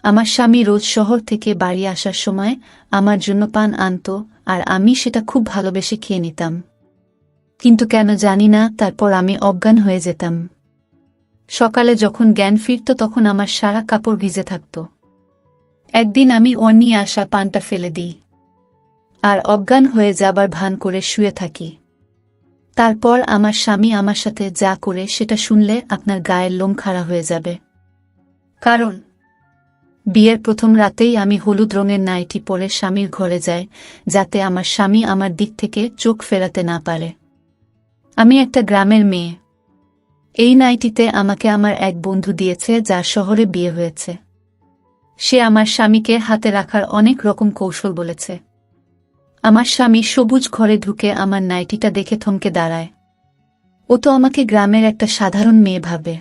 আমার স্বামী রোজ শহর থেকে বাড়ি আসার সময় আমার জন্য পান আনত, আর আমি সেটা খুব ভালোবেসে খেয়ে নিতাম। কিন্তু কেন জানি না, তারপর আমি অজ্ঞান হয়ে যেতাম। সকালে যখন জ্ঞান ফিরত তখন আমার সারা কাপড় ভিজে থাকত। একদিন আমি ওর নিয়ে আসা পানটা ফেলে দিই, আর অজ্ঞান হয়ে যাবার ভান করে শুয়ে থাকি। তারপর আমার স্বামী আমার সাথে যা করে সেটা শুনলে আপনার গায়ের লোম খাড়া হয়ে যাবে। কারণ বিয়ের প্রথম রাতেই আমি হলুদ রঙের নাইটি পরে স্বামীর ঘরে যাই, যাতে আমার স্বামী আমার দিক থেকে চোখ ফেরাতে না পারে। আমি একটা গ্রামের মেয়ে। এই নাইটিতে আমাকে আমার এক বন্ধু দিয়েছে, যার শহরে বিয়ে হয়েছে। সে আমার স্বামীকে হাতে রাখার অনেক রকম কৌশল বলেছে। আমার স্বামী সবুজ ঘরে ঢুকে আমার নাইটিটা দেখে থমকে দাঁড়ায়। ও তো আমাকে গ্রামের একটা সাধারণ মেয়ে ভাবে।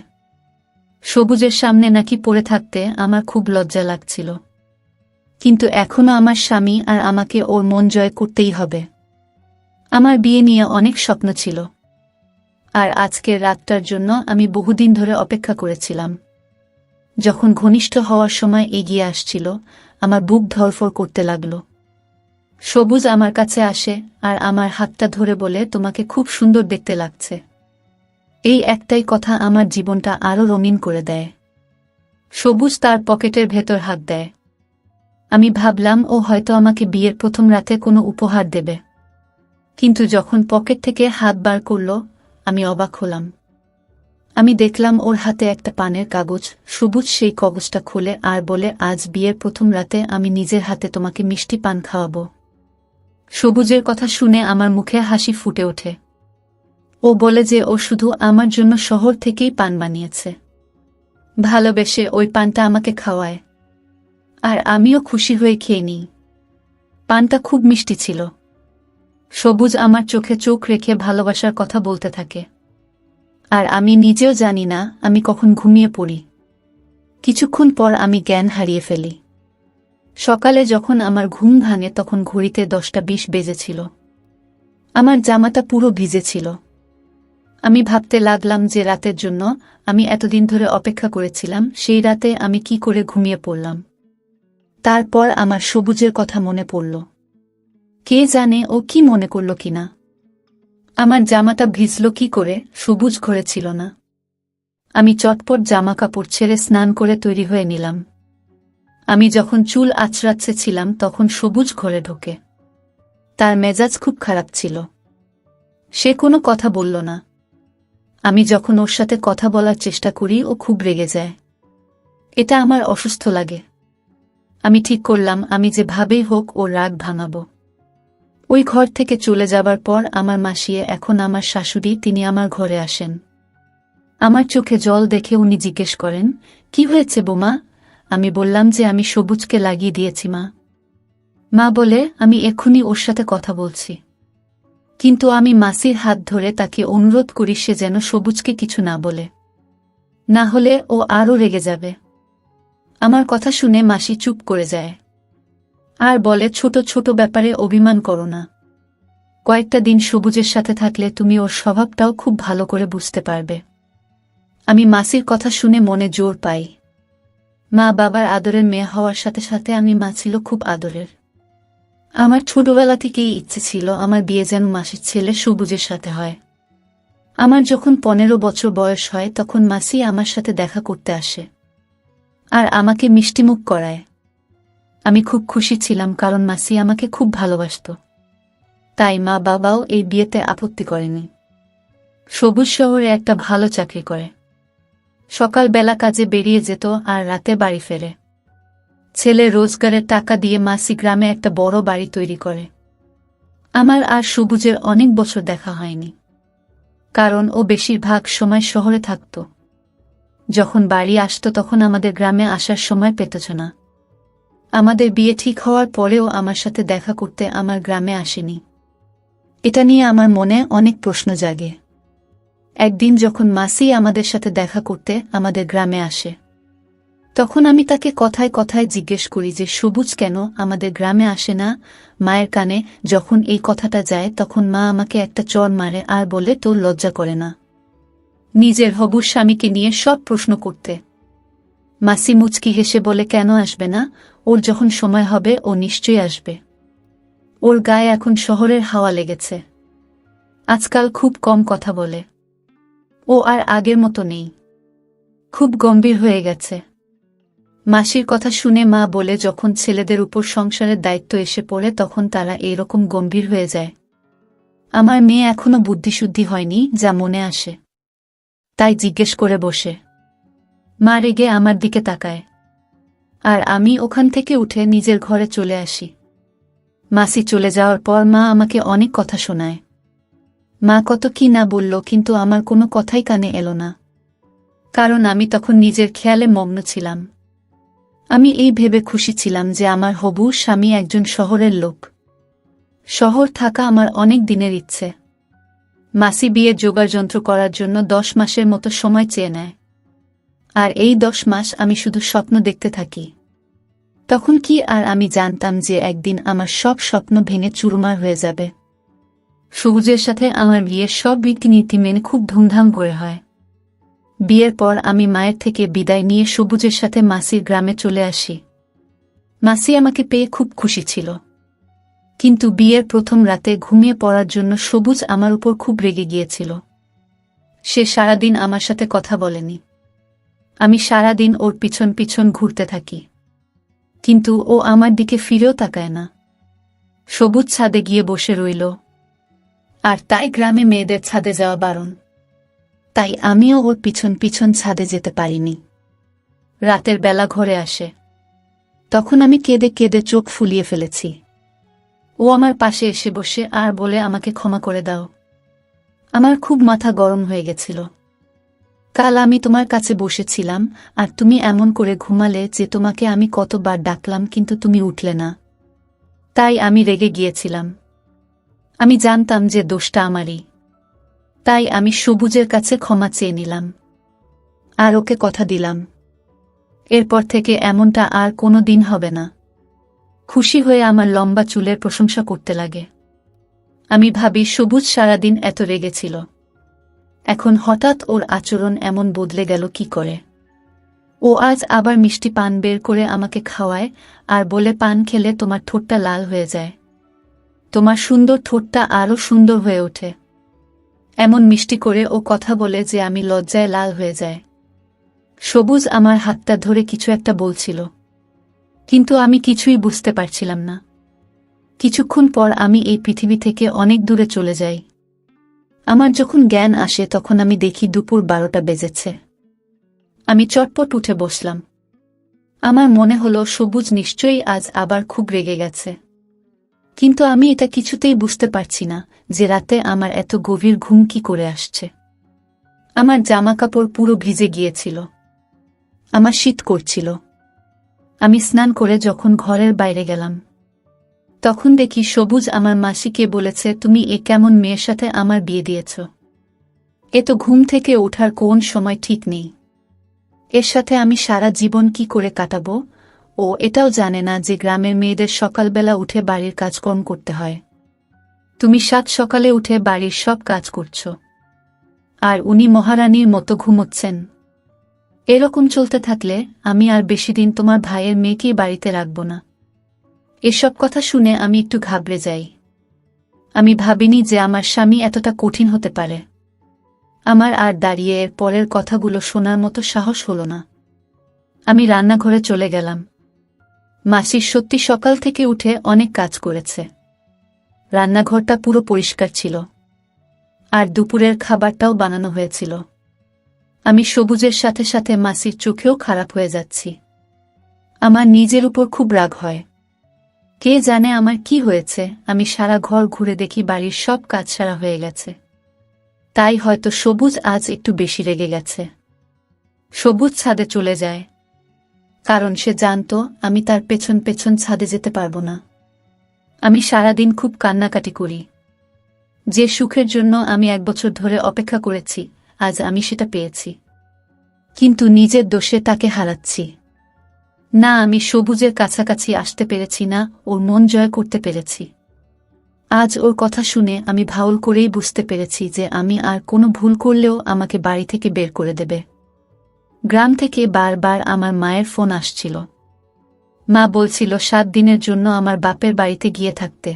সবুজের সামনে নাকি পড়ে থাকতে আমার খুব লজ্জা লাগছিল। কিন্তু এখনো আমার স্বামী আর আমাকে ওর মন জয় করতেই হবে। আমার বিয়ে নিয়ে অনেক স্বপ্ন ছিল, আর আজকের রাতটার জন্য আমি বহুদিন ধরে অপেক্ষা করেছিলাম। যখন ঘনিষ্ঠ হওয়ার সময় এগিয়ে আসছিল, আমার বুক ধড়ফড় করতে লাগল। সবুজ আমার কাছে আসে আর আমার হাতটা ধরে বলে, তোমাকে খুব সুন্দর দেখতে লাগছে। এই একটাই কথা আমার জীবনটা আরো রঙিন করে দেয়। সবুজ তার পকেটের ভেতর হাত দেয়। আমি ভাবলাম ও হয়তো আমাকে বিয়ের প্রথম রাতে কোনো উপহার দেবে। কিন্তু যখন পকেট থেকে হাত বার করল, আমি অবাক হলাম। আমি দেখলাম ওর হাতে একটা পানের কাগজ। সবুজ সেই কাগজটা খুলে আর বলে, আজ বিয়ের প্রথম রাতে আমি নিজের হাতে তোমাকে মিষ্টি পান খাওয়াবো। সবুজের কথা শুনে আমার মুখে হাসি ফুটে ওঠে। ও বলে যে ও শুধু আমার জন্য শহর থেকেই পান বানিয়েছে। ভালোবেসে ওই পানটা আমাকে খাওয়ায়, আর আমিও খুশি হয়ে খেয়ে নিই। পানটা খুব মিষ্টি ছিল। সবুজ আমার চোখে চোখ রেখে ভালোবাসার কথা বলতে থাকে, আর আমি নিজেও জানি না আমি কখন ঘুমিয়ে পড়ি। কিছুক্ষণ পর আমি জ্ঞান হারিয়ে ফেলি। সকালে যখন আমার ঘুম ভাঙে তখন ঘড়িতে 10:20 বেজেছিল। আমার জামাটা পুরো ভিজে ছিল। আমি ভাবতে লাগলাম যে রাতের জন্য আমি এতদিন ধরে অপেক্ষা করেছিলাম, সেই রাতে আমি কি করে ঘুমিয়ে পড়লাম। তারপর আমার সবুজের কথা মনে পড়ল। কে জানে ও কি মনে করল কিনা। আমার জামাটা ভিজল কি করে, সবুজ ঘরে ছিল না। আমি চটপট জামা কাপড় ছেড়ে স্নান করে তৈরি হয়ে নিলাম। আমি যখন চুল আঁচড়াচ্ছিলাম তখন সবুজ ঘরে ঢোকে। তার মেজাজ খুব খারাপ ছিল। সে কোনো কথা বলল না। আমি যখন ওর সাথে কথা বলার চেষ্টা করি ও খুব রেগে যায়। এটা আমার অসুস্থ লাগে। আমি ঠিক করলাম আমি যেভাবেই হোক ওর রাগ ভাঙাবো। ওই ঘর থেকে চলে যাবার পর আমার মাসিয়ে, এখন আমার শাশুড়ি, তিনি আমার ঘরে আসেন। আমার চোখে জল দেখে উনি জিজ্ঞেস করেন, কি হয়েছে বোমা? আমি বললাম যে আমি সবুজকে লাগিয়ে দিয়েছি মা। মা বলে, আমি এক্ষুনি ওর সাথে কথা বলছি। কিন্তু আমি মাসির হাত ধরে তাকে অনুরোধ করি সে যেন সবুজকে কিছু না বলে, না হলে ও আরও রেগে যাবে। আমার কথা শুনে মাসি চুপ করে যায় আর বলে, ছোট ছোট ব্যাপারে অভিমান করো না। কয়েকটা দিন সবুজের সাথে থাকলে তুমি ওর স্বভাবটাও খুব ভালো করে বুঝতে পারবে। আমি মাসির কথা শুনে মনে জোর পাই। মা বাবার আদরের মেয়ে হওয়ার সাথে সাথে আমি মা ছিল খুব আদরের। আমার ছোটবেলা থেকেই ইচ্ছে ছিল আমার বিয়ে যেন মাসির ছেলে সবুজের সাথে হয়। আমার যখন 15 বছর বয়স হয় তখন মাসি আমার সাথে দেখা করতে আসে আর আমাকে মিষ্টিমুখ করায়। আমি খুব খুশি ছিলাম, কারণ মাসি আমাকে খুব ভালোবাসত। তাই মা বাবাও এই বিয়েতে আপত্তি করেনি। সবুজ শহরে একটা ভালো চাকরি করে। সকালবেলা কাজে বেরিয়ে যেত আর রাতে বাড়ি ফেরে। ছেলে রোজগারের টাকা দিয়ে মাসি গ্রামে একটা বড় বাড়ি তৈরি করে। আমার আর সবুজের অনেক বছর দেখা হয়নি, কারণ ও বেশিরভাগ সময় শহরে থাকত। যখন বাড়ি আসতো তখন আমাদের গ্রামে আসার সময় পেত না। আমাদের বিয়ে ঠিক হওয়ার পরেও আমার সাথে দেখা করতে আমার গ্রামে আসেনি। এটা নিয়ে আমার মনে অনেক প্রশ্ন জাগে। একদিন যখন মাসি আমাদের সাথে দেখা করতে আমাদের গ্রামে আসে, তখন আমি তাকে কথায় কথায় জিজ্ঞেস করি যে সবুজ কেন আমাদের গ্রামে আসে না। মায়ের কানে যখন এই কথাটা যায় তখন মা আমাকে একটা চড় মারে আর বলে, তোর লজ্জা করে না নিজের হবু স্বামীকে নিয়ে সব প্রশ্ন করতে? মাসি মুচকি হেসে বলে, কেন আসবে না? ওর যখন সময় হবে ও নিশ্চয়ই আসবে। ওর গায়ে এখন শহরের হাওয়া লেগেছে। আজকাল খুব কম কথা বলে। ও আর আগের মতো নেই, খুব গম্ভীর হয়ে গেছে। মাসির কথা শুনে মা বলে, যখন ছেলেদের উপর সংসারের দায়িত্ব এসে পড়ে তখন তারা এইরকম গম্ভীর হয়ে যায়। আমার মেয়ে এখনো বুদ্ধিশুদ্ধি হয়নি যা মনে আসে তাই জিজ্ঞেস করে বসে। মা রেগে আমার দিকে তাকায়, আর আমি ওখান থেকে উঠে নিজের ঘরে চলে আসি। মাসি চলে যাওয়ার পর মা আমাকে অনেক কথা শোনায়। মা কত কি না বলল, কিন্তু আমার কোনো কথাই কানে এলো না, কারণ আমি তখন নিজের খেয়ালে মগ্ন ছিলাম। আমি এই ভেবে খুশি ছিলাম যে আমার হবু স্বামী একজন শহরের লোক। শহর থাকা আমার অনেক দিনের ইচ্ছে। মাসি বিয়ের জোগাড়যন্ত্র করার জন্য 10 মাসের মতো সময় চেয়ে নেয়, আর এই 10 মাস আমি শুধু স্বপ্ন দেখতে থাকি। তখন কি আর আমি জানতাম যে একদিন আমার সব স্বপ্ন ভেঙে চুরমার হয়ে যাবে। সবুজের সাথে আমার বিয়ের সব রীতিনীতি মেনে খুব ধুমধাম করে হয়। বিয়ের পর আমি মায়ের থেকে বিদায় নিয়ে সবুজের সাথে মাসির গ্রামে চলে আসি। মাসি আমাকে পেয়ে খুব খুশি ছিল, কিন্তু বিয়ের প্রথম রাতে ঘুমিয়ে পড়ার জন্য সবুজ আমার উপর খুব রেগে গিয়েছিল। সে সারাদিন আমার সাথে কথা বলেনি। আমি সারাদিন ওর পিছন পিছন ঘুরতে থাকি, কিন্তু ও আমার দিকে ফিরেও তাকায় না। সবুজ ছাদে গিয়ে বসে রইল, আর তাই গ্রামে মেয়েদের ছাদে যাওয়া বারণ। তাই আমিও ওর পিছন পিছন ছাদে যেতে পারিনি। রাতের বেলা ঘরে আসে, তখন আমি কেঁদে কেঁদে চোখ ফুলিয়ে ফেলেছি। ও আমার পাশে এসে বসে আর বলে, আমাকে ক্ষমা করে দাও। আমার খুব মাথা গরম হয়ে গেছিল। কাল আমি তোমার কাছে বসেছিলাম আর তুমি এমন করে ঘুমালে যে তোমাকে আমি কতবার ডাকলাম কিন্তু তুমি উঠলে না। তাই আমি রেগে গিয়েছিলাম। আমি জানতাম যে দোষটা আমারই। তাই আমি সবুজের কাছে ক্ষমা চেয়ে নিলাম, আর ওকে কথা দিলাম এরপর থেকে এমনটা আর কোনো দিন হবে না। খুশি হয়ে আমার লম্বা চুলের প্রশংসা করতে লাগে। আমি ভাবি, সবুজ সারাদিন এত রেগেছিল, এখন হঠাৎ ওর আচরণ এমন বদলে গেল কি করে? ও আজ আবার মিষ্টি পান বের করে আমাকে খাওয়ায় আর বলে, পান খেলে তোমার ঠোঁটটা লাল হয়ে যায়, তোমার সুন্দর ঠোঁটটা আরও সুন্দর হয়ে ওঠে। এমন মিষ্টি করে ও কথা বলে যে আমি লজ্জায় লাল হয়ে যায়। সবুজ আমার হাতটা ধরে কিছু একটা বলছিল, কিন্তু আমি কিছুই বুঝতে পারছিলাম না। কিছুক্ষণ পর আমি এই পৃথিবী থেকে অনেক দূরে চলে যাই। আমার যখন জ্ঞান আসে তখন আমি দেখি দুপুর 12টা বেজেছে। আমি চটপট উঠে বসলাম। আমার মনে হলো সবুজ নিশ্চয়ই আজ আবার খুব রেগে গেছে, কিন্তু আমি এটা কিছুতেই বুঝতে পারছি না যে রাতে আমার এত গভীর ঘুম কি করে আসছে। আমার জামাকাপড় পুরো ভিজে গিয়েছিল, আমার শীত করছিল। আমি স্নান করে যখন ঘরের বাইরে গেলাম তখন দেখি সবুজ আমার মাসিকে বলেছে, তুমি এ কেমন মেয়ের সাথে আমার বিয়ে দিয়েছ? এ তো ঘুম থেকে ওঠার কোন সময় ঠিক নেই। এর সাথে আমি সারা জীবন কি করে কাটাবো? ও এটাও জানে না যে গ্রামের মেয়েদের সকালবেলা উঠে বাড়ির কাজকর্ম করতে হয়। তুমি 7 সকালে উঠে বাড়ির সব কাজ করছ, আর উনি মহারানীর মতো ঘুমোচ্ছেন। এরকম চলতে থাকলে আমি আর বেশিদিন তোমার ভাইয়ের মেয়েকেই বাড়িতে রাখব না। এসব কথা শুনে আমি একটু ঘাবড়ে যাই। আমি ভাবিনি যে আমার স্বামী এতটা কঠিন হতে পারে। আমার আর দাঁড়িয়ে এর পরের কথাগুলো শোনার মতো সাহস হলো না। আমি রান্নাঘরে চলে গেলাম। মাসির সত্যি সকাল থেকে উঠে অনেক কাজ করেছে। রান্নাঘরটা পুরো পরিষ্কার ছিল, আর দুপুরের খাবারটাও বানানো হয়েছিল। আমি সবুজের সাথে সাথে মাসির চোখেও খারাপ হয়ে যাচ্ছি। আমার নিজের উপর খুব রাগ হয়। কে জানে আমার কি হয়েছে? আমি সারা ঘর ঘুরে দেখি বাড়ির সব কাজ সারা হয়ে গেছে। তাই হয়তো সবুজ আজ একটু বেশি রেগে গেছে। সবুজ ছাদে চলে যায়, কারণ সে জানত আমি তার পেছন পেছন ছাদে যেতে পারবো না। আমি সারাদিন খুব কান্নাকাটি করি। যে সুখের জন্য আমি 1 বছর ধরে অপেক্ষা করেছি, আজ আমি সেটা পেয়েছি, কিন্তু নিজের দোষে তাকে হারাচ্ছি। না, আমি সবুজের কাছাকাছি আসতে পেরেছি না, ওর মন জয় করতে পেরেছি। আজ ওর কথা শুনে আমি ভাউল করেই বুঝতে পেরেছি যে আমি আর কোনো ভুল করলেও আমাকে বাড়ি থেকে বের করে দেবে। গ্রাম থেকে বারবার আমার মায়ের ফোন আসছিল। মা বলছিল 7 দিনের জন্য আমার বাপের বাড়িতে গিয়ে থাকতে।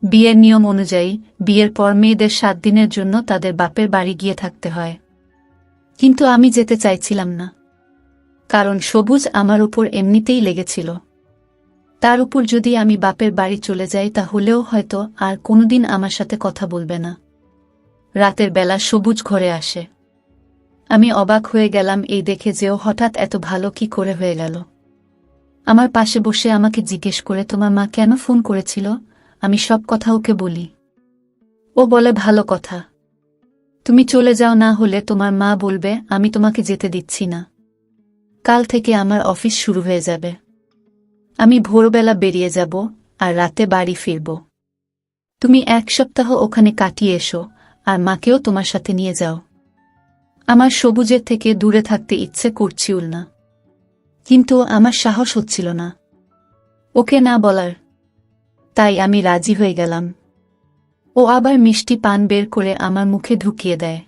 বিয়ের নিয়ম অনুযায়ী বিয়ের পর মেয়েদের 7 দিনের জন্য তাদের বাপের বাড়ি গিয়ে থাকতে হয়। কিন্তু আমি যেতে চাইছিলাম না, কারণ সবুজ আমার উপর এমনিতেই লেগেছিল। তার উপর যদি আমি বাপের বাড়ি চলে যাই তাহলেও হয়তো আর কোনোদিন আমার সাথে কথা বলবে না। রাতের বেলা সবুজ ঘরে আসে। আমি অবাক হয়ে গেলাম এই দেখে যে ও হঠাৎ এত ভালো কি করে হয়ে গেল। আমার পাশে বসে আমাকে জিজ্ঞেস করে, তোমার মা কেন ফোন করেছিল? আমি সব কথা ওকে বলি। ও বলে, ভালো কথা, তুমি চলে যাও, না হলে তোমার মা বলবে আমি তোমাকে যেতে দিচ্ছি না। কাল থেকে আমার অফিস শুরু হয়ে যাবে। আমি ভোরবেলা বেরিয়ে যাব আর রাতে বাড়ি ফিরব। তুমি 1 সপ্তাহ ওখানে কাটিয়ে এসো আর মাকেও তোমার সাথে নিয়ে যাও। আমার সবুজের থেকে দূরে থাকতে ইচ্ছে করছিল না, কিন্তু আমার সাহস হচ্ছিল না ওকে না বলার। তাই আমি রাজি হয়ে গেলাম। ও আবার মিষ্টি পান বের করে আমার মুখে ঢুকিয়ে দেয়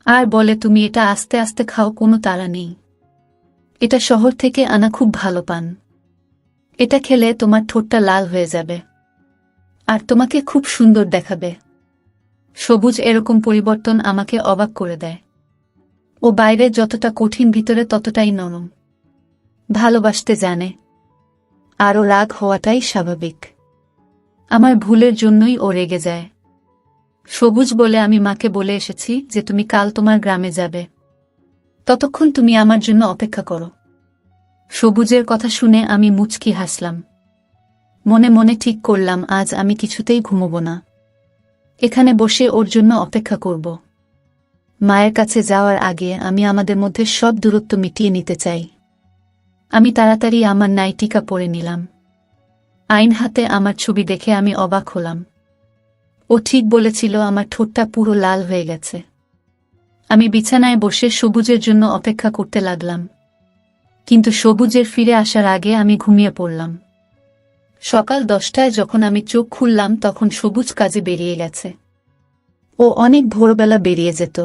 আর বলে, তুমি এটা আস্তে আস্তে খাও, কোনো তাড়া নেই। এটা শহর থেকে আনা খুব ভালো পান। এটা খেলে তোমার ঠোঁটটা লাল হয়ে যাবে আর তোমাকে খুব সুন্দর দেখাবে। সবুজ এরকম পরিবর্তন আমাকে অবাক করে দেয়। ও বাইরে যতটা কঠিন, ভিতরে ততটাই নরম। ভালোবাসতে জানে। আরও রাগ হওয়াটাই স্বাভাবিক। আমার ভুলের জন্যই ও রেগে যায়। সবুজ বলে, আমি মাকে বলে এসেছি যে তুমি কাল তোমার গ্রামে যাবে। ততক্ষণ তুমি আমার জন্য অপেক্ষা করো। সবুজের কথা শুনে আমি মুচকি হাসলাম। মনে মনে ঠিক করলাম আজ আমি কিছুতেই ঘুমোব না। এখানে বসে ওর জন্য অপেক্ষা করব। মায়ের কাছে যাওয়ার আগে আমি আমাদের মধ্যে সব দূরত্ব মিটিয়ে নিতে চাই। আমি তাড়াতাড়ি আমার নাইটিকা পরে নিলাম। আইন হাতে আমার ছবি দেখে আমি অবাক হলাম। ও ঠিক বলেছিল, আমার ঠোঁটটা পুরো লাল হয়ে গেছে। আমি বিছানায় বসে সবুজের জন্য অপেক্ষা করতে লাগলাম, কিন্তু সবুজের ফিরে আসার আগে আমি ঘুমিয়ে পড়লাম। সকাল 10টায় যখন আমি চোখ খুললাম তখন সবুজ কাজে বেরিয়ে গেছে। ও অনেক ভোরবেলা বেরিয়ে যেত,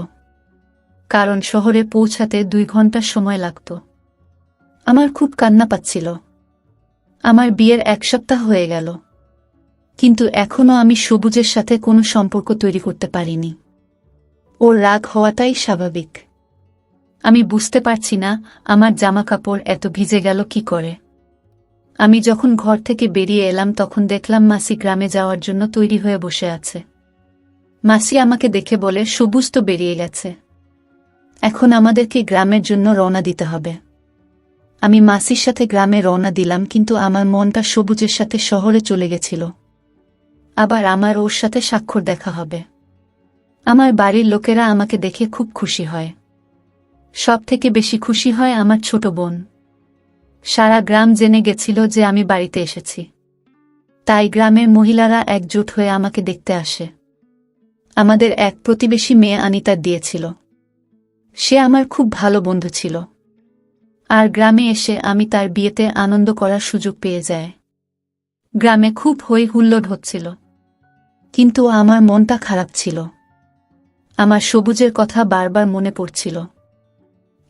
কারণ শহরে পৌঁছাতে 2 ঘন্টা সময় লাগত। আমার খুব কান্না পাচ্ছিল। আমার বিয়ের 1 সপ্তাহ হয়ে গেল, কিন্তু এখনো আমি সবুজের সাথে কোনো সম্পর্ক তৈরি করতে পারিনি। ওর রাগ হওয়াটাই স্বাভাবিক। আমি বুঝতে পারছি না আমার জামাকাপড় এত ভিজে গেল কি করে। আমি যখন ঘর থেকে বেরিয়ে এলাম তখন দেখলাম মাসি গ্রামে যাওয়ার জন্য তৈরি হয়ে বসে আছে। মাসি আমাকে দেখে বলে, সবুজ তো বেরিয়ে গেছে, এখন আমাদেরকে গ্রামের জন্য রওনা দিতে হবে। আমি মাসির সাথে গ্রামে রওনা দিলাম, কিন্তু আমার মনটা সবুজের সাথে শহরে চলে গেছিল। আবার আমার ওর সাথে স্বাক্ষর দেখা হবে। আমার বাড়ির লোকেরা আমাকে দেখে খুব খুশি হয়। সবথেকে বেশি খুশি হয় আমার ছোট বোন। সারা গ্রাম জেনে গেছিল যে আমি বাড়িতে এসেছি, তাই গ্রামের মহিলারা একজোট হয়ে আমাকে দেখতে আসে। আমাদের এক প্রতিবেশী মেয়ে আনিতা দিয়েছিল। সে আমার খুব ভালো বন্ধু ছিল, আর গ্রামে এসে আমি তার বিয়েতে আনন্দ করার সুযোগ পেয়ে যায়। গ্রামে খুব হই হুল্লোড় হচ্ছিল, কিন্তু আমার মনটা খারাপ ছিল। আমার সবুজের কথা বারবার মনে পড়ছিল।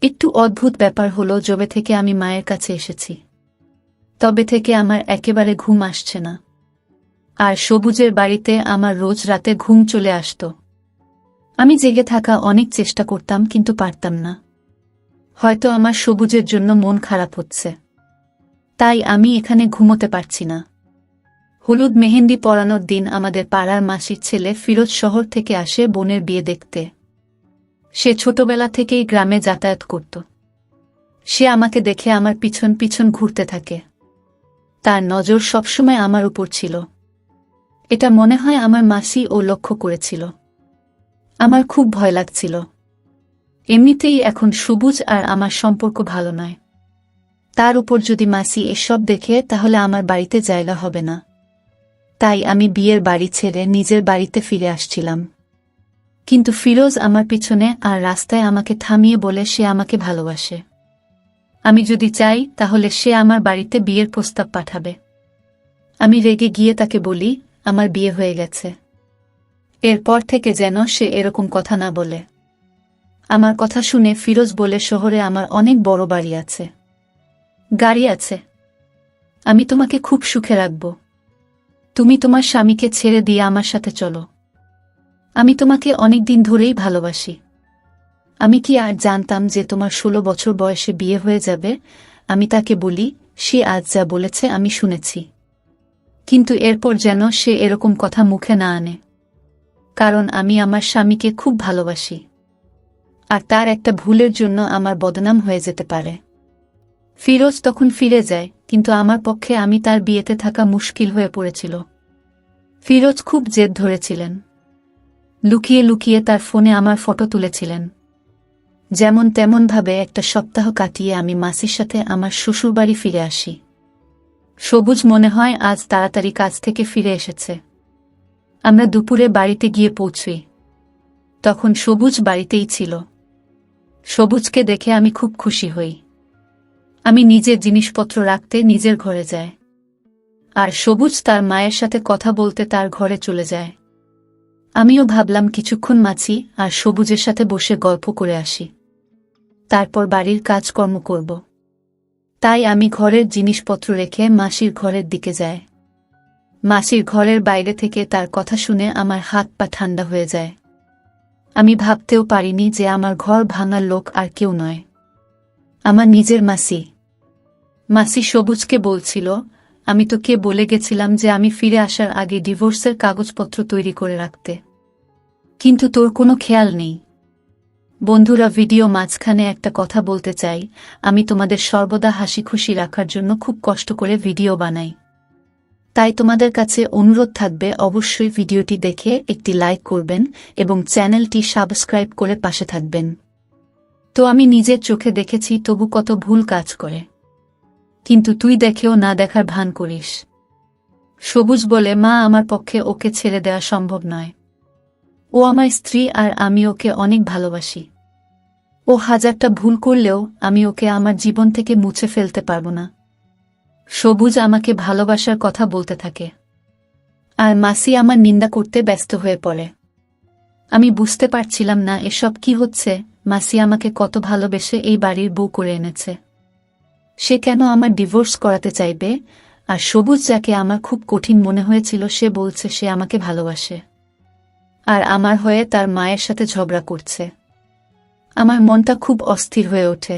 একটু অদ্ভুত ব্যাপার হলো, যবে থেকে আমি মায়ের কাছে এসেছি তবে থেকে আমার একেবারে ঘুম আসছে না। আর সবুজের বাড়িতে আমার রোজ রাতে ঘুম চলে আসত। আমি জেগে থাকা অনেক চেষ্টা করতাম, কিন্তু পারতাম না। হয়তো আমার সবুজের জন্য মন খারাপ হচ্ছে, তাই আমি এখানে ঘুমোতে পারছি না। হলুদ মেহেন্দি পরানোর দিন আমাদের পাড়ার মাসির ছেলে ফিরোজ শহর থেকে আসে বোনের বিয়ে দেখতে। সে ছোটবেলা থেকেই গ্রামে যাতায়াত করত। সে আমাকে দেখে আমার পিছন পিছন ঘুরতে থাকে। তার নজর সবসময় আমার উপর ছিল। এটা মনে হয় আমার মাসি ও লক্ষ্য করেছিল। আমার খুব ভয় লাগছিল। এমনিতেই এখন সবুজ আর আমার সম্পর্ক ভালো নয়, তার উপর যদি মাসি এসব দেখে তাহলে আমার বাড়িতে জায়গা হবে না। তাই আমি বিয়ের বাড়ি ছেড়ে নিজের বাড়িতে ফিরে আসছিলাম। কিন্তু ফিরোজ আমার পিছনে আর রাস্তায় আমাকে থামিয়ে বলে সে আমাকে ভালোবাসে। আমি যদি চাই তাহলে সে আমার বাড়িতে বিয়ের প্রস্তাব পাঠাবে। আমি রেগে গিয়ে তাকে বলি, আমার বিয়ে হয়ে গেছে। এরপর থেকে যেন সে এরকম কথা না বলে। আমার কথা শুনে ফিরোজ বলে, শহরে আমার অনেক বড় বাড়ি আছে, গাড়ি আছে, আমি তোমাকে খুব সুখে রাখব। তুমি তোমার স্বামীকে ছেড়ে দিয়ে আমার সাথে চলো। আমি তোমাকে অনেক দিন ধরেই ভালোবাসি। আমি কি আর জানতাম যে তোমার 16 বছর বয়সে বিয়ে হয়ে যাবে। আমি তাকে বলি, সে আজ যা বলেছে আমি শুনেছি, কিন্তু এরপর যেন সে এরকম কথা মুখে না আনে, কারণ আমি আমার স্বামীকে খুব ভালোবাসি, আর তার একটা ভুলের জন্য আমার বদনাম হয়ে যেতে পারে। ফিরোজ তখন ফিরে যায়, কিন্তু আমার পক্ষে আমি তার বিয়েতে থাকা মুশকিল হয়ে পড়েছিল। ফিরোজ খুব জেদ ধরেছিলেন। লুকিয়ে লুকিয়ে তার ফোনে আমার ফটো তুলেছিলেন। যেমন তেমনভাবে একটা সপ্তাহ কাটিয়ে আমি মাসির সাথে আমার শ্বশুরবাড়ি ফিরে আসি। সবুজ মনে হয় আজ তাড়াতাড়ি কাজ থেকে ফিরে এসেছে। আমরা দুপুরে বাড়িতে গিয়ে পৌঁছই। তখন সবুজ বাড়িতেই ছিল। সবুজকে দেখে আমি খুব খুশি হই। আমি নিজের জিনিসপত্র রাখতে নিজের ঘরে যাই, আর সবুজ তার মায়ের সাথে কথা বলতে তার ঘরে চলে যায়। আমিও ভাবলাম কিছুক্ষণ মাছি আর সবুজের সাথে বসে গল্প করে আসি, তারপর বাড়ির কাজকর্ম করব। তাই আমি ঘরের জিনিসপত্র রেখে মাসির ঘরের দিকে যাই। মাসির ঘরের বাইরে থেকে তার কথা শুনে আমার হাত পা ঠান্ডা হয়ে যায়। আমি ভাবতেও পারিনি যে আমার ঘর ভাঙার লোক আর কেউ নয়, আমার নিজের মাসি। মাসি সবুজকে বলছিল, আমি তোকে বলে গেছিলাম যে আমি ফিরে আসার আগে ডিভোর্সের কাগজপত্র তৈরি করে রাখতে, কিন্তু তোর কোনো খেয়াল নেই। বন্ধুরা, ভিডিও মাঝখানে একটা কথা বলতে চাই। আমি তোমাদের সর্বদা হাসি খুশি রাখার জন্য খুব কষ্ট করে ভিডিও বানাই, তাই তোমাদের কাছে অনুরোধ থাকবে অবশ্যই ভিডিওটি দেখে একটি লাইক করবেন এবং চ্যানেলটি সাবস্ক্রাইব করে পাশে থাকবেন। তো আমি নিজের চোখে দেখেছি তবু কত ভুল কাজ করে, কিন্তু তুই দেখেও না দেখার ভান করিস। সবুজ বলে, মা, আমার পক্ষে ওকে ছেড়ে দেওয়া সম্ভব নয়। ও আমার স্ত্রী আর আমি ওকে অনেক ভালোবাসি। ও হাজারটা ভুল করলেও আমি ওকে আমার জীবন থেকে মুছে ফেলতে পারব না। সবুজ আমাকে ভালোবাসার কথা বলতে থাকে, আর মাসি আমার নিন্দা করতে ব্যস্ত হয়ে পড়ে। আমি বুঝতে পারছিলাম না এসব কি হচ্ছে। মাসি আমাকে কত ভালোবেসে এই বাড়ির বউ করে এনেছে, সে কেন আমার ডিভোর্স করাতে চাইবে? আর সবুজ, যাকে আমার খুব কঠিন মনে হয়েছিল, সে বলছে সে আমাকে ভালোবাসে, আর আমার হয়ে তার মায়ের সাথে ঝগড়া করছে। আমার মনটা খুব অস্থির হয়ে ওঠে।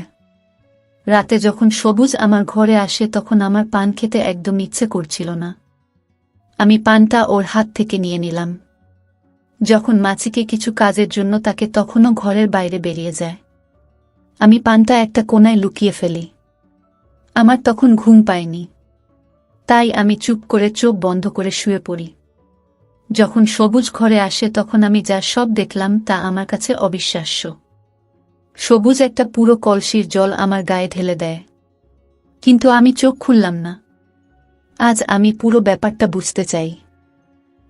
রাতে যখন সবুজ আমার ঘরে আসে তখন আমার পান খেতে একদম ইচ্ছে করছিল না। আমি পানটা ওর হাত থেকে নিয়ে নিলাম। যখন মাছিকে কিছু কাজের জন্য তাকে তখনও ঘরের বাইরে বেরিয়ে যায়। আমি পানটা একটা কোণায় লুকিয়ে ফেলি। আমার তখন ঘুম পায়নি, তাই আমি চুপ করে চোখ বন্ধ করে শুয়ে পড়ি। যখন সবুজ ঘরে আসে তখন আমি যা সব দেখলাম তা আমার কাছে অবিশ্বাস্য। সবুজ একটা পুরো কলসির জল আমার গায়ে ঢেলে দেয়, কিন্তু আমি চোখ খুললাম না। আজ আমি পুরো ব্যাপারটা বুঝতে চাই।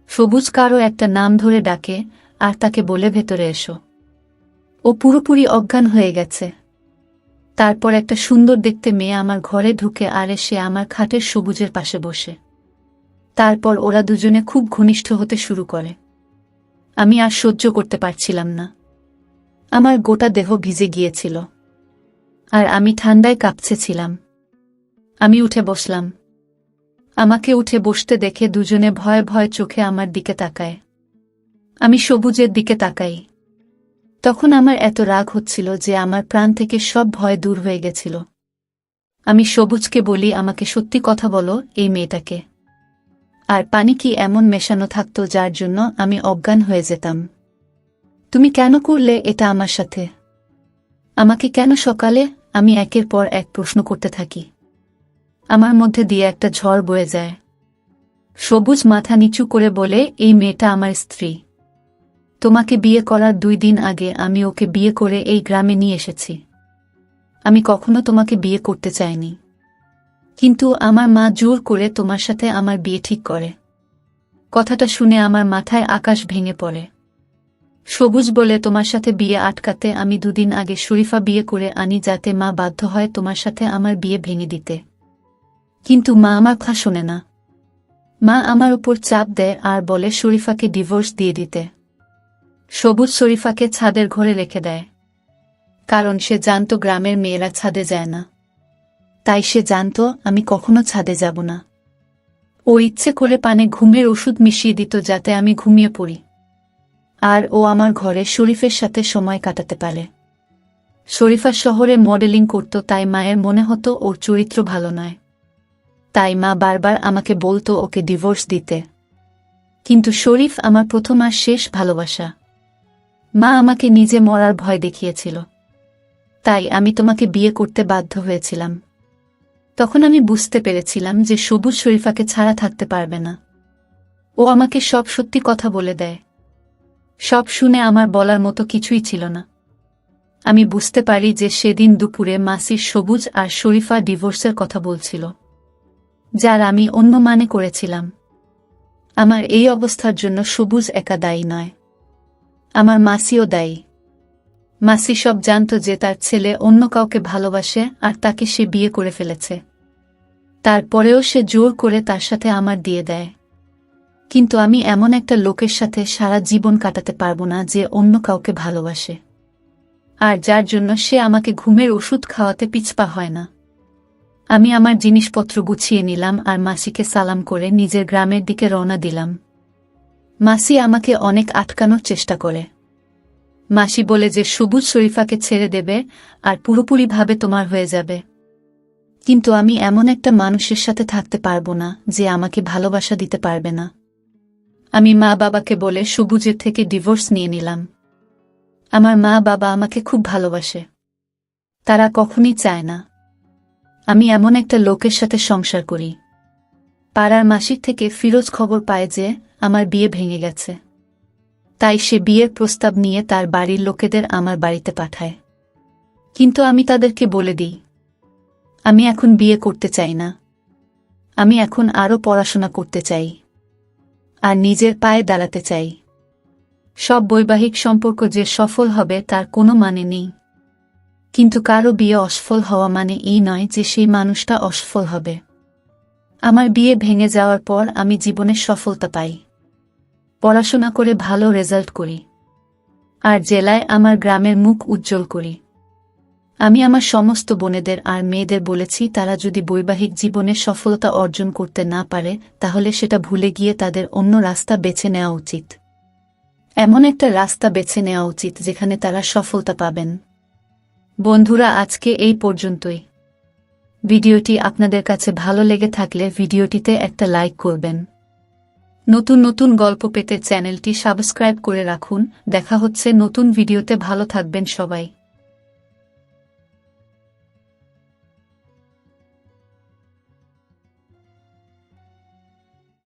সবুজ কারো একটা নাম ধরে ডাকে আর তাকে বলে, ভেতরে এসো। ও পুরোপুরি অজ্ঞান হয়ে গেছে। তারপর একটা সুন্দর দেখতে মেয়ে আমার ঘরে ঢুকে আর এসে আমার খাটের সবুজের পাশে বসে। তারপর ওরা দুজনে খুব ঘনিষ্ঠ হতে শুরু করে। আমি আর সহ্য করতে পারছিলাম না। আমার গোটা দেহ ভিজে গিয়েছিল, আর আমি ঠান্ডায় কাঁপছেছিলাম। আমি উঠে বসলাম। আমাকে উঠে বসতে দেখে দুজনে ভয়ে ভয়ে চোখে আমার দিকে তাকায়। আমি সবুজের দিকে তাকাই। তখন আমার এত রাগ হচ্ছিল যে আমার প্রাণ থেকে সব ভয় দূর হয়ে গেছিল। আমি সবুজকে বলি, আমাকে সত্যি কথা বলো, এই মেয়েটাকে আর পানি কি এমন মেশানো থাকতো যার জন্য আমি অজ্ঞান হয়ে যেতাম? তুমি কেন করলে এটা আমার সাথে? আমাকে কেন সকালে? আমি একের পর এক প্রশ্ন করতে থাকি। আমার মধ্যে দিয়ে একটা ঝড় বয়ে যায়। সবুজ মাথা নিচু করে বলে, এই মেয়েটা আমার স্ত্রী। তোমাকে বিয়ে করার 2 দিন আগে আমি ওকে বিয়ে করে এই গ্রামে নিয়ে এসেছি। আমি কখনো তোমাকে বিয়ে করতে চাইনি, কিন্তু আমার মা জোর করে তোমার সাথে আমার বিয়ে ঠিক করে। কথাটা শুনে আমার মাথায় আকাশ ভেঙে পড়ে। সবুজ বলে, তোমার সাথে বিয়ে আটকাতে আমি 2 দিন আগে শরীফা বিয়ে করে আনি, যাতে মা বাধ্য হয় তোমার সাথে আমার বিয়ে ভেঙে দিতে। কিন্তু মা আমার কথা শোনে না। মা আমার উপর চাপ দেয় আর বলে শরীফাকে ডিভোর্স দিয়ে দিতে। সবুজ শরীফাকে ছাদের ঘরে রেখে দেয়। কারণ সে জানত গ্রামের মেয়েরা ছাদে যায় না। তাই সে জানত আমি কখনো ছাদে যাব না। ও ইচ্ছে করে পানে ঘুমের ওষুধ মিশিয়ে দিত যাতে আমি ঘুমিয়ে পড়ি, আর ও আমার ঘরে শরীফের সাথে সময় কাটাতে পারে। শরীফা শহরে মডেলিং করত, তাই মায়ের মনে হতো ওর চরিত্র ভালো নয়। তাই মা বারবার আমাকে বলতো ওকে ডিভোর্স দিতে। কিন্তু শরীফ আমার প্রথম আর শেষ ভালোবাসা। মা আমাকে নিজে মরার ভয় দেখিয়েছিল, তাই আমি তোমাকে বিয়ে করতে বাধ্য হয়েছিলাম। তখন আমি বুঝতে পেরেছিলাম যে সবুজ শরীফাকে ছাড়া থাকতে পারবে না। ও আমাকে সব সত্যি কথা বলে দেয়। সব শুনে আমার বলার মতো কিছুই ছিল না। আমি বুঝতে পারি যে সেদিন দুপুরে মাসির সবুজ আর শরীফা ডিভোর্সের কথা বলছিল, যার আমি অন্য মানে করেছিলাম। আমার এই অবস্থার জন্য সবুজ একা দায়ী নয়, আমার মাসিও দায়ী। মাসি সব জানত যে তার ছেলে অন্য কাউকে ভালোবাসে আর তাকে সে বিয়ে করে ফেলেছে। তারপরেও সে জোর করে তার সাথে আমার দিয়ে দেয়। কিন্তু আমি এমন একটা লোকের সাথে সারা জীবন কাটাতে পারবো না যে অন্য কাউকে ভালোবাসে, আর যার জন্য সে আমাকে ঘুমের ওষুধ খাওয়াতে পিছপা হয় না। আমি আমার জিনিসপত্র গুছিয়ে নিলাম আর মাসিকে সালাম করে নিজের গ্রামের দিকে রওনা দিলাম। মাসি আমাকে অনেক আটকানোর চেষ্টা করে। মাসি বলে যে সবুজ শরীফাকে ছেড়ে দেবে আর পুরোপুরিভাবে তোমার হয়ে যাবে। কিন্তু আমি এমন একটা মানুষের সাথে থাকতে পারবো না যে আমাকে ভালোবাসা দিতে পারবে না। আমি মা বাবাকে বলে সবুজের থেকে ডিভোর্স নিয়ে নিলাম। আমার মা বাবা আমাকে খুব ভালোবাসে। তারা কখনই চায় না আমি এমন একটা লোকের সাথে সংসার করি। পাড়ার মাসির থেকে ফিরোজ খবর পায় যে আমার বিয়ে ভেঙে গেছে। তাই সে বিয়ের প্রস্তাব নিয়ে তার বাড়ির লোকেদের আমার বাড়িতে পাঠায়। কিন্তু আমি তাদেরকে বলে দিই, আমি এখন বিয়ে করতে চাই না। আমি এখন আরও পড়াশোনা করতে চাই আর নিজের পায়ে দাঁড়াতে চাই। সব বৈবাহিক সম্পর্ক যে সফল হবে তার কোনো মানে নেই, কিন্তু কারো বিয়ে অসফল হওয়া মানে এই নয় যে সেই মানুষটা অসফল হবে। আমার বিয়ে ভেঙে যাওয়ার পর আমি জীবনে সফলতা পাই, পড়াশোনা করে ভালো রেজাল্ট করি, আর জেলায় আমার গ্রামের মুখ উজ্জ্বল করি। আমি আমার সমস্ত বোনেদের আর মেয়েদের বলেছি তারা যদি বৈবাহিক জীবনে সফলতা অর্জন করতে না পারে তাহলে সেটা ভুলে গিয়ে তাদের অন্য রাস্তা বেছে নেওয়া উচিত। এমন একটা রাস্তা বেছে নেওয়া উচিত যেখানে তারা সফলতা পাবেন। বন্ধুরা, আজকে এই পর্যন্তই। ভিডিওটি আপনাদের কাছে ভালো লেগে থাকলে ভিডিওটিতে একটা লাইক করবেন। নতুন নতুন গল্প পেতে চ্যানেলটি সাবস্ক্রাইব করে রাখুন। দেখা হচ্ছে নতুন ভিডিওতে। ভালো থাকবেন সবাই।